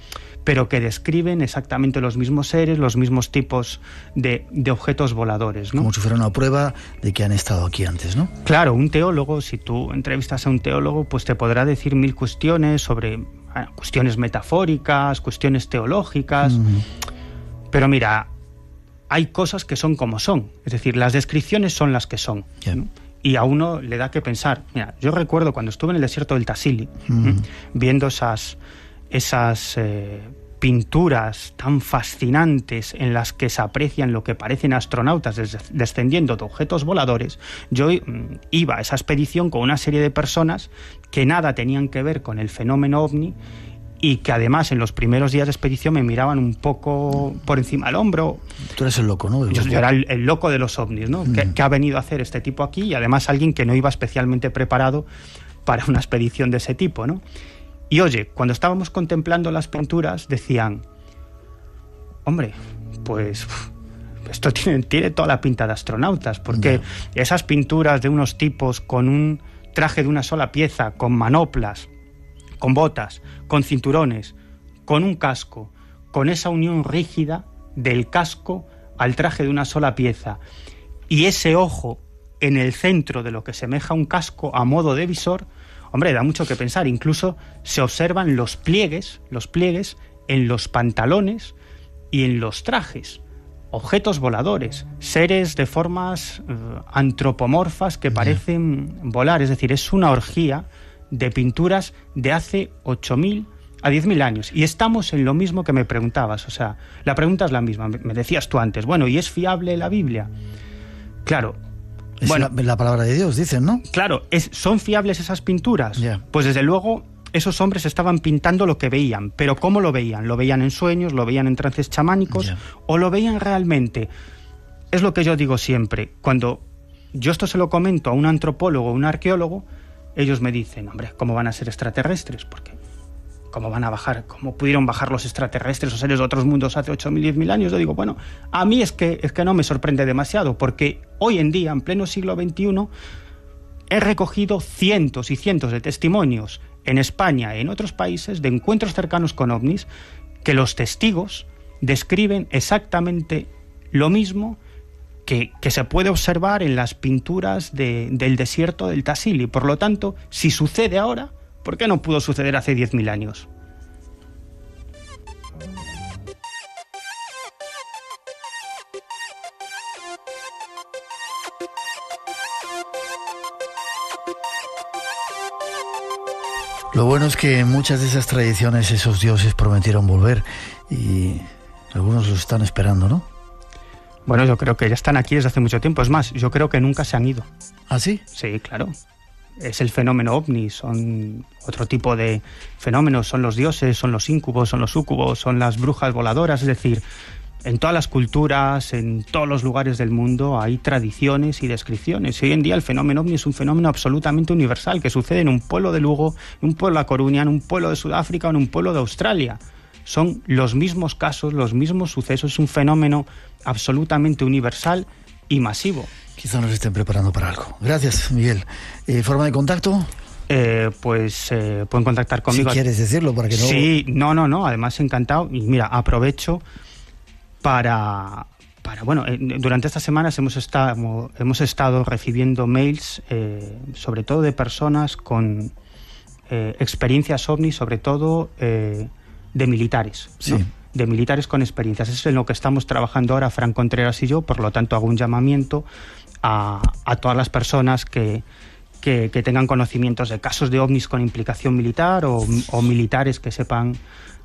pero que describen exactamente los mismos seres, los mismos tipos de objetos voladores, ¿no? Como si fuera una prueba de que han estado aquí antes, ¿no? Claro, un teólogo, si tú entrevistas a un teólogo, pues te podrá decir mil cuestiones sobre cuestiones metafóricas, cuestiones teológicas, pero mira, hay cosas que son como son, es decir, las descripciones son las que son, ¿no? Y a uno le da que pensar. Mira, yo recuerdo cuando estuve en el desierto del Tassili, viendo esas pinturas tan fascinantes en las que se aprecian lo que parecen astronautas descendiendo de objetos voladores, yo iba a esa expedición con una serie de personas que nada tenían que ver con el fenómeno ovni y que además en los primeros días de expedición me miraban un poco por encima del hombro. Tú eres el loco, ¿no? Yo era el loco de los ovnis, ¿no? ¿Qué ha venido a hacer este tipo aquí? Y además alguien que no iba especialmente preparado para una expedición de ese tipo, ¿no? Y oye, cuando estábamos contemplando las pinturas decían, hombre, pues esto tiene toda la pinta de astronautas, porque esas pinturas de unos tipos con un traje de una sola pieza, con manoplas, con botas, con cinturones, con un casco, con esa unión rígida del casco al traje de una sola pieza, y ese ojo en el centro de lo que semeja un casco a modo de visor, hombre, da mucho que pensar. Incluso se observan los pliegues en los pantalones y en los trajes. Objetos voladores, seres de formas antropomorfas que parecen volar. Es decir, es una orgía de pinturas de hace 8.000 a 10.000 años. Y estamos en lo mismo que me preguntabas. O sea, la pregunta es la misma. Me decías tú antes, bueno, ¿y es fiable la Biblia? Claro. Es bueno, la palabra de Dios, dicen, ¿no? Claro, ¿son fiables esas pinturas? Pues desde luego esos hombres estaban pintando lo que veían, pero ¿cómo lo veían? ¿Lo veían en sueños? ¿Lo veían en trances chamánicos? ¿O lo veían realmente? Es lo que yo digo siempre. Cuando yo esto se lo comento a un antropólogo o un arqueólogo, ellos me dicen, hombre, ¿cómo van a ser extraterrestres? Porque ¿cómo van a bajar? ¿Cómo pudieron bajar los extraterrestres o seres de otros mundos hace 8.000, 10.000 años? Yo digo, bueno, a mí es que no me sorprende demasiado, porque hoy en día, en pleno siglo XXI, he recogido cientos y cientos de testimonios en España y en otros países de encuentros cercanos con ovnis que los testigos describen exactamente lo mismo que se puede observar en las pinturas del desierto del Tassili. Por lo tanto, si sucede ahora, ¿por qué no pudo suceder hace 10.000 años? Lo bueno es que muchas de esas tradiciones, esos dioses prometieron volver y algunos los están esperando, ¿no? Bueno, yo creo que ya están aquí desde hace mucho tiempo. Es más, yo creo que nunca se han ido. ¿Ah, sí? Sí, claro. Es el fenómeno ovni, son otro tipo de fenómenos, son los dioses, son los íncubos, son los súcubos, son las brujas voladoras, es decir, en todas las culturas, en todos los lugares del mundo hay tradiciones y descripciones. Y hoy en día el fenómeno ovni es un fenómeno absolutamente universal, que sucede en un pueblo de Lugo, en un pueblo de La Coruña, en un pueblo de Sudáfrica o en un pueblo de Australia. Son los mismos casos, los mismos sucesos, es un fenómeno absolutamente universal y masivo. Quizá nos estén preparando para algo. Gracias, Miguel. ¿Forma de contacto? Pueden contactar conmigo. Si quieres decirlo, para que no... Sí, no, además encantado. Y mira, aprovecho para bueno, durante estas semanas hemos estado recibiendo mails, sobre todo de personas con experiencias ovni, sobre todo de militares, ¿no? Sí. De militares con experiencias. Eso es en lo que estamos trabajando ahora Fran Contreras y yo, por lo tanto hago un llamamiento a todas las personas que tengan conocimientos de casos de ovnis con implicación militar o militares que sepan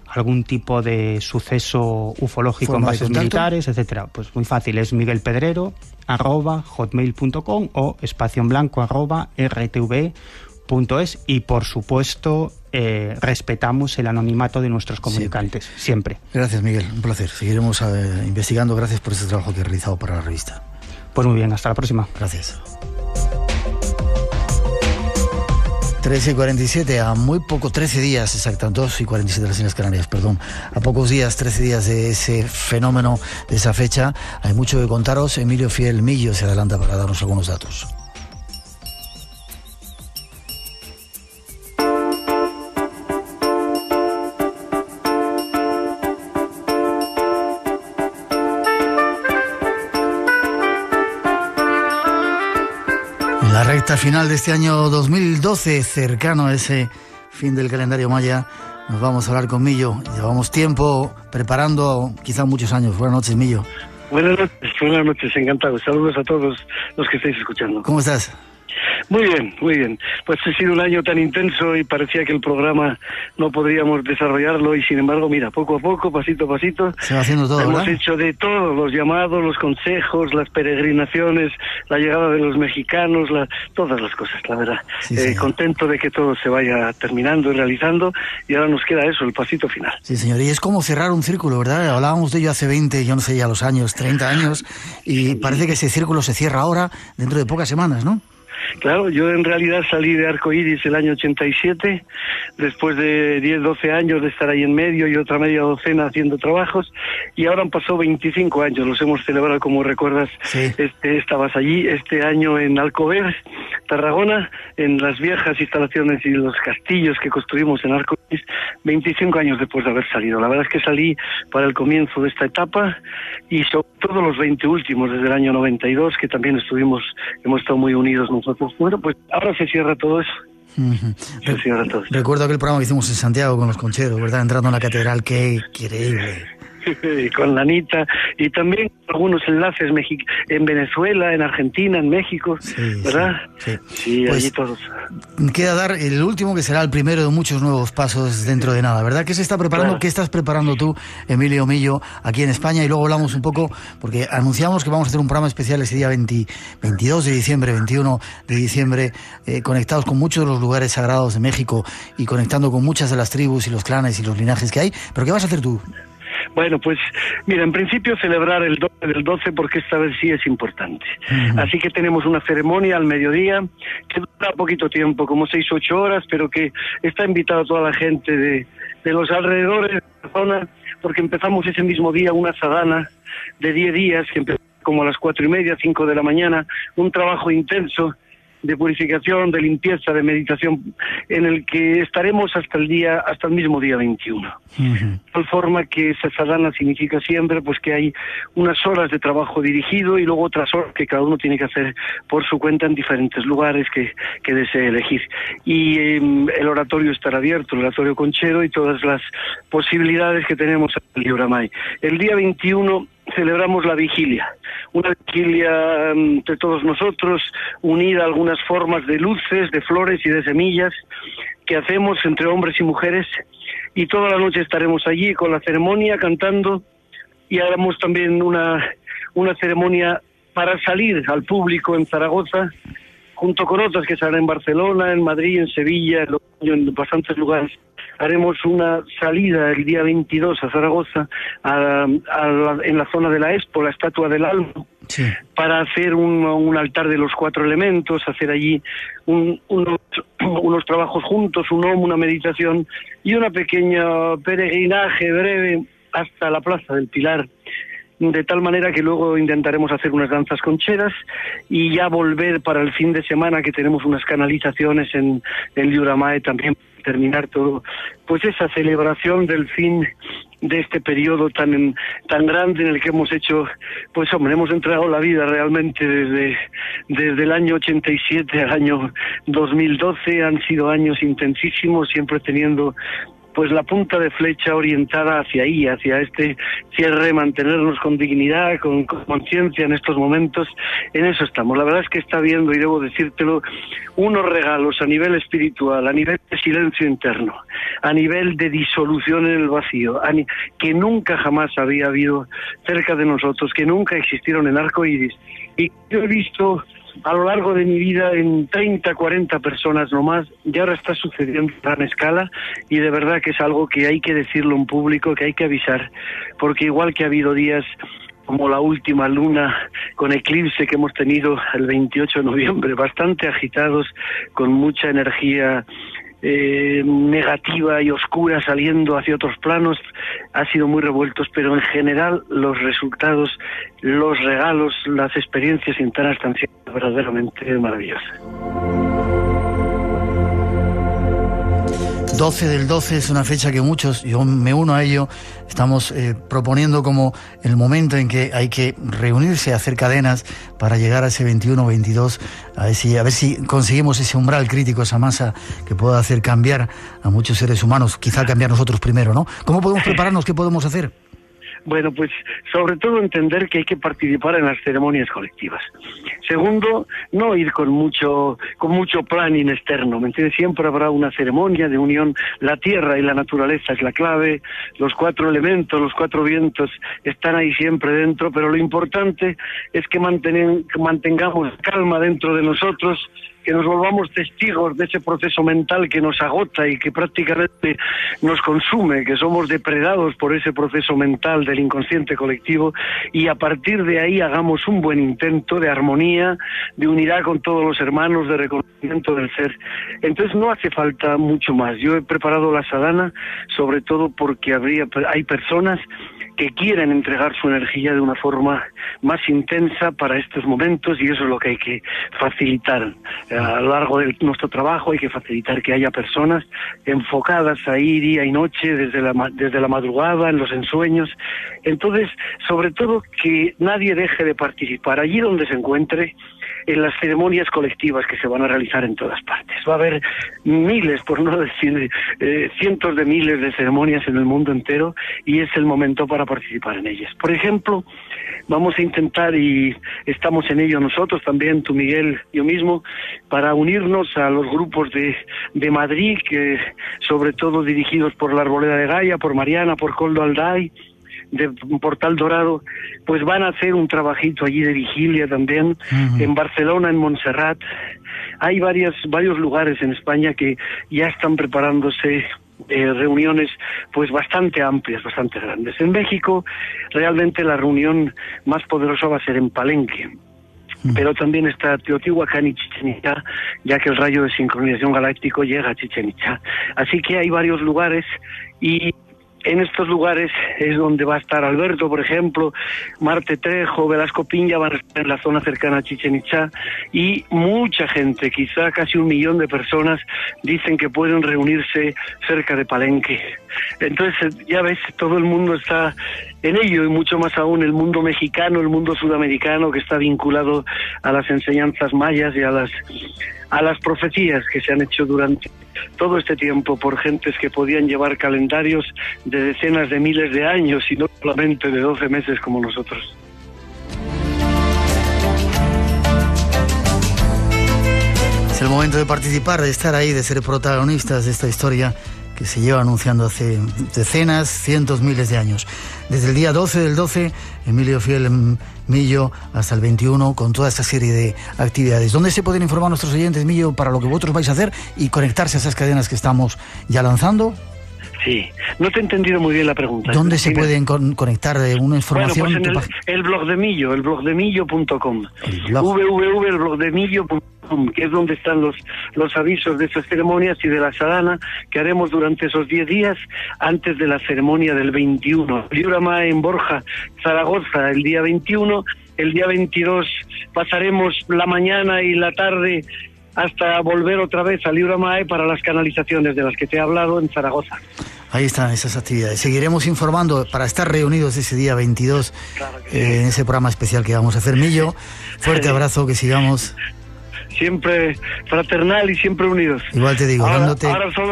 algún tipo de suceso ufológico en bases militares, etcétera. Pues muy fácil, es miguelpedrero@hotmail.com o espacioenblanco@rtv.es y por supuesto respetamos el anonimato de nuestros comunicantes, siempre. Gracias, Miguel, un placer. Seguiremos investigando. Gracias por este trabajo que has realizado para la revista. Pues muy bien, hasta la próxima. Gracias. 13:47, a muy poco, 13 días exactamente, 2:47 de las Islas Canarias, perdón, a pocos días, 13 días de ese fenómeno, de esa fecha, hay mucho que contaros. Emilio Fiel Millo se adelanta para darnos algunos datos. La recta final de este año 2012, cercano a ese fin del calendario maya, nos vamos a hablar con Millo. Llevamos tiempo preparando, quizá muchos años. Buenas noches, Millo. Buenas noches, encantado. Saludos a todos los que estáis escuchando. ¿Cómo estás? Muy bien, muy bien. Pues ha sido un año tan intenso y parecía que el programa no podríamos desarrollarlo y sin embargo, mira, poco a poco, pasito a pasito, se va haciendo todo, hemos ¿verdad? hecho de todo, los llamados, los consejos, las peregrinaciones, la llegada de los mexicanos, todas las cosas, la verdad. Sí, contento de que todo se vaya terminando y realizando y ahora nos queda eso, el pasito final. Sí, señor, y es como cerrar un círculo, ¿verdad? Hablábamos de ello hace 20, yo no sé ya los años, 30 años, y parece que ese círculo se cierra ahora, dentro de pocas semanas, ¿no? Claro, yo en realidad salí de Arcoíris el año 87, después de 10, 12 años de estar ahí en medio y otra media docena haciendo trabajos, y ahora han pasado 25 años, los hemos celebrado, como recuerdas, sí. Estabas allí, este año en Alcover, Tarragona, en las viejas instalaciones y los castillos que construimos en Arcoíris, 25 años después de haber salido. La verdad es que salí para el comienzo de esta etapa y sobre todo los 20 últimos, desde el año 92, que también hemos estado muy unidos nosotros. Bueno, pues ahora se cierra todo eso. Se cierra todo eso. Recuerdo aquel programa que hicimos en Santiago con los concheros, ¿verdad? Entrando en la catedral, qué increíble. Y con la Anita, y también algunos enlaces en Venezuela, en Argentina, en México, ¿verdad? Sí, pues, allí todos. Queda dar el último, que será el primero de muchos nuevos pasos dentro de nada, ¿verdad? ¿Qué se está preparando? Claro. ¿Qué estás preparando tú, Emilio Millo, aquí en España? Y luego hablamos un poco, porque anunciamos que vamos a hacer un programa especial ese día 22 de diciembre, 21 de diciembre, conectados con muchos de los lugares sagrados de México y conectando con muchas de las tribus y los clanes y los linajes que hay. ¿Pero qué vas a hacer tú? Bueno, pues mira, en principio celebrar el 12 del 12 porque esta vez sí es importante. Así que tenemos una ceremonia al mediodía que dura poquito tiempo, como 6 u 8 horas, pero que está invitada toda la gente de los alrededores de la zona, porque empezamos ese mismo día una sadhana de 10 días, que empezó como a las 4:30, 5 de la mañana, un trabajo intenso de purificación, de limpieza, de meditación, en el que estaremos hasta el mismo día 21. De tal forma que esa sadhana significa siempre pues que hay unas horas de trabajo dirigido y luego otras horas que cada uno tiene que hacer por su cuenta en diferentes lugares que desee elegir. Y el oratorio estará abierto, el oratorio conchero y todas las posibilidades que tenemos en el Liuramay. El día 21 celebramos la vigilia, una vigilia de todos nosotros, unida a algunas formas de luces, de flores y de semillas que hacemos entre hombres y mujeres, y toda la noche estaremos allí con la ceremonia cantando, y haremos también una ceremonia para salir al público en Zaragoza, junto con otras que se harán en Barcelona, en Madrid, en Sevilla, en bastantes lugares. Haremos una salida el día 22 a Zaragoza, en la zona de la Expo, la Estatua del Alma, sí, para hacer un altar de los 4 elementos, hacer allí unos trabajos juntos, una meditación y una pequeña peregrinaje breve hasta la Plaza del Pilar, de tal manera que luego intentaremos hacer unas danzas concheras y ya volver para el fin de semana, que tenemos unas canalizaciones en Liuramay también, terminar todo, pues esa celebración del fin de este periodo tan grande en el que hemos hecho, pues hombre, hemos entregado la vida realmente desde el año 87 al año 2012, han sido años intensísimos, siempre teniendo pues la punta de flecha orientada hacia ahí, hacia este cierre, mantenernos con dignidad, con conciencia en estos momentos. En eso estamos. La verdad es que está habiendo, y debo decírtelo, unos regalos a nivel espiritual, a nivel de silencio interno, a nivel de disolución en el vacío, que nunca jamás había habido cerca de nosotros, que nunca existieron en Arco Iris. Y yo he visto a lo largo de mi vida en 30, 40 personas nomás, y ahora está sucediendo a gran escala, y de verdad que es algo que hay que decirlo en público, que hay que avisar, porque igual que ha habido días como la última luna con eclipse que hemos tenido el 28 de noviembre, bastante agitados, con mucha energía negativa y oscura saliendo hacia otros planos, ha sido muy revueltos, pero en general los resultados, los regalos, las experiencias internas están siendo verdaderamente maravillosas. 12 del 12 es una fecha que muchos, yo me uno a ello, estamos proponiendo como el momento en que hay que reunirse, hacer cadenas para llegar a ese 21-22, a ver si conseguimos ese umbral crítico, esa masa que pueda hacer cambiar a muchos seres humanos, quizá cambiar nosotros primero, ¿no? ¿Cómo podemos prepararnos? ¿Qué podemos hacer? Bueno, pues sobre todo entender que hay que participar en las ceremonias colectivas. Segundo, no ir con mucho planning externo, ¿me entiendes? Siempre habrá una ceremonia de unión. La tierra y la naturaleza es la clave, los 4 elementos, los 4 vientos están ahí siempre dentro, pero lo importante es que mantengamos calma dentro de nosotros, que nos volvamos testigos de ese proceso mental que nos agota y que prácticamente nos consume, que somos depredados por ese proceso mental del inconsciente colectivo, y a partir de ahí hagamos un buen intento de armonía, de unidad con todos los hermanos, de reconocimiento del ser. Entonces no hace falta mucho más. Yo he preparado la sadhana sobre todo porque hay personas que quieren entregar su energía de una forma más intensa para estos momentos, y eso es lo que hay que facilitar. A lo largo de nuestro trabajo hay que facilitar que haya personas enfocadas ahí día y noche, desde la madrugada, en los ensueños. Entonces, sobre todo, que nadie deje de participar allí donde se encuentre, en las ceremonias colectivas que se van a realizar en todas partes. Va a haber miles, por no decir cientos de miles de ceremonias en el mundo entero, y es el momento para participar en ellas. Por ejemplo, vamos a intentar, y estamos en ello nosotros también, tú, Miguel, yo mismo, para unirnos a los grupos de Madrid, que sobre todo dirigidos por la Arboleda de Gaia, por Mariana, por Coldo Alday, de Portal Dorado, pues van a hacer un trabajito allí de vigilia también, en Barcelona, en Montserrat. Hay varios lugares en España que ya están preparándose reuniones pues bastante amplias, bastante grandes. En México realmente la reunión más poderosa va a ser en Palenque, pero también está Teotihuacán y Chichén Itzá, ya que el rayo de sincronización galáctico llega a Chichén Itzá. Así que hay varios lugares, y en estos lugares es donde va a estar Alberto, por ejemplo, Marte Trejo, Velasco Piña, van a estar en la zona cercana a Chichén Itzá, y mucha gente, quizá casi 1 millón de personas, dicen que pueden reunirse cerca de Palenque. Entonces, ya ves, todo el mundo está en ello, y mucho más aún el mundo mexicano, el mundo sudamericano, que está vinculado a las enseñanzas mayas y a las profecías que se han hecho durante todo este tiempo por gentes que podían llevar calendarios de decenas de miles de años y no solamente de 12 meses como nosotros. Es el momento de participar, de estar ahí, de ser protagonistas de esta historia que se lleva anunciando hace decenas, cientos, miles de años. Desde el día 12 del 12, Emilio Fiel Millo, hasta el 21, con toda esta serie de actividades. ¿Dónde se pueden informar nuestros oyentes, Millo, para lo que vosotros vais a hacer y conectarse a esas cadenas que estamos ya lanzando? Sí, no te he entendido muy bien la pregunta. ¿Dónde se pueden conectar de una información? Bueno, pues en el blog de Millo, elblogdemillo.com. www.elblogdemillo.com, que es donde están los avisos de esas ceremonias y de la sadhana que haremos durante esos 10 días antes de la ceremonia del 21. Liurama en Borja, Zaragoza, el día 21. El día 22 pasaremos la mañana y la tarde hasta volver otra vez a Liuramae para las canalizaciones de las que te he hablado en Zaragoza. Ahí están esas actividades. Seguiremos informando para estar reunidos ese día 22, claro en ese programa especial que vamos a hacer. Millo, fuerte abrazo, que sigamos. Siempre fraternal y siempre unidos. Igual te digo, ahora dándote... Ahora son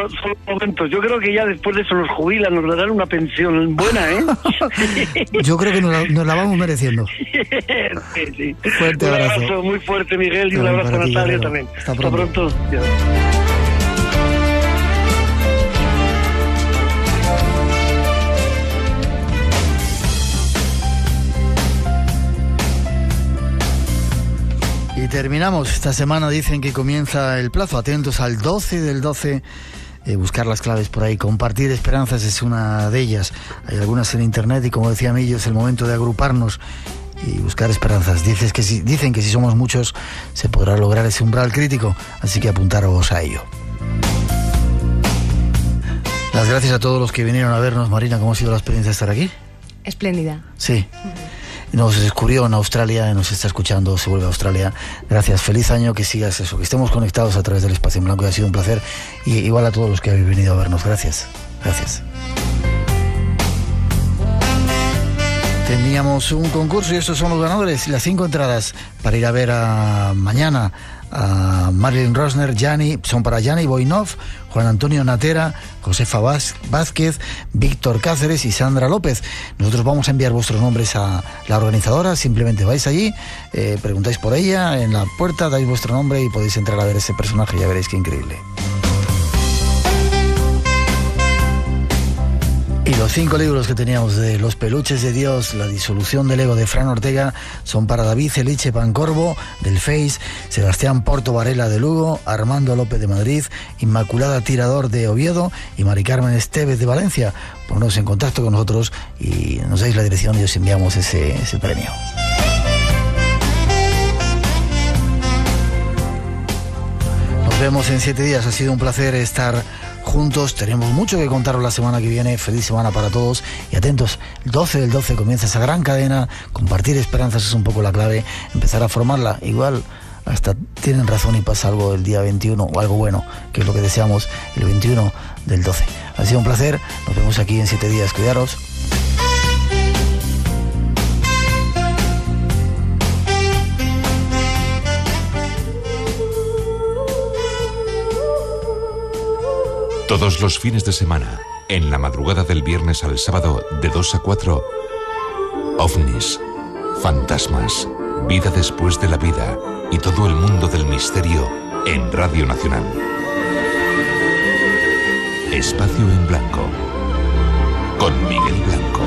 momentos. Yo creo que ya después de eso nos jubilan, nos darán una pensión buena, ¿eh? Yo creo que nos la vamos mereciendo. Sí. Fuerte abrazo. Un abrazo muy fuerte, Miguel, y un abrazo a Natalia también. Hasta pronto. Y terminamos. Esta semana dicen que comienza el plazo. Atentos al 12 del 12. Buscar las claves por ahí. Compartir esperanzas es una de ellas. Hay algunas en internet y, como decía Millo, es el momento de agruparnos y buscar esperanzas. Dicen que si somos muchos se podrá lograr ese umbral crítico. Así que apuntaros a ello. Las gracias a todos los que vinieron a vernos. Marina, ¿cómo ha sido la experiencia de estar aquí? Espléndida. Sí. Nos descubrió en Australia, nos está escuchando, se vuelve a Australia. Gracias, feliz año, que sigas eso, que estemos conectados a través del Espacio en Blanco, y ha sido un placer. Y igual a todos los que habéis venido a vernos, gracias. Teníamos un concurso y estos son los ganadores. Las 5 entradas para ir a ver mañana a Marilyn Rosner, son para Yanni Boinov, Juan Antonio Natera, Josefa Vázquez, Víctor Cáceres y Sandra López. Nosotros vamos a enviar vuestros nombres a la organizadora. Simplemente vais allí, preguntáis por ella en la puerta, dais vuestro nombre y podéis entrar a ver ese personaje. Ya veréis qué increíble. Y los 5 libros que teníamos de Los peluches de Dios, La disolución del ego, de Fran Ortega, son para David Eliche Pancorbo, del FEIS, Sebastián Porto Varela, de Lugo, Armando López, de Madrid, Inmaculada Tirador, de Oviedo, y Mari Carmen Estevez, de Valencia. Poneros en contacto con nosotros y nos dais la dirección y os enviamos ese premio. Nos vemos en 7 días. Ha sido un placer estar juntos. Tenemos mucho que contaros la semana que viene. Feliz semana para todos y atentos, el 12 del 12 comienza esa gran cadena. Compartir esperanzas es un poco la clave, empezar a formarla. Igual hasta tienen razón y pasa algo el día 21 o algo bueno, que es lo que deseamos, el 21 del 12. Ha sido un placer, nos vemos aquí en 7 días. Cuidaros. Todos los fines de semana, en la madrugada del viernes al sábado, de 2 a 4, ovnis, fantasmas, vida después de la vida y todo el mundo del misterio en Radio Nacional. Espacio en Blanco, con Miguel Blanco.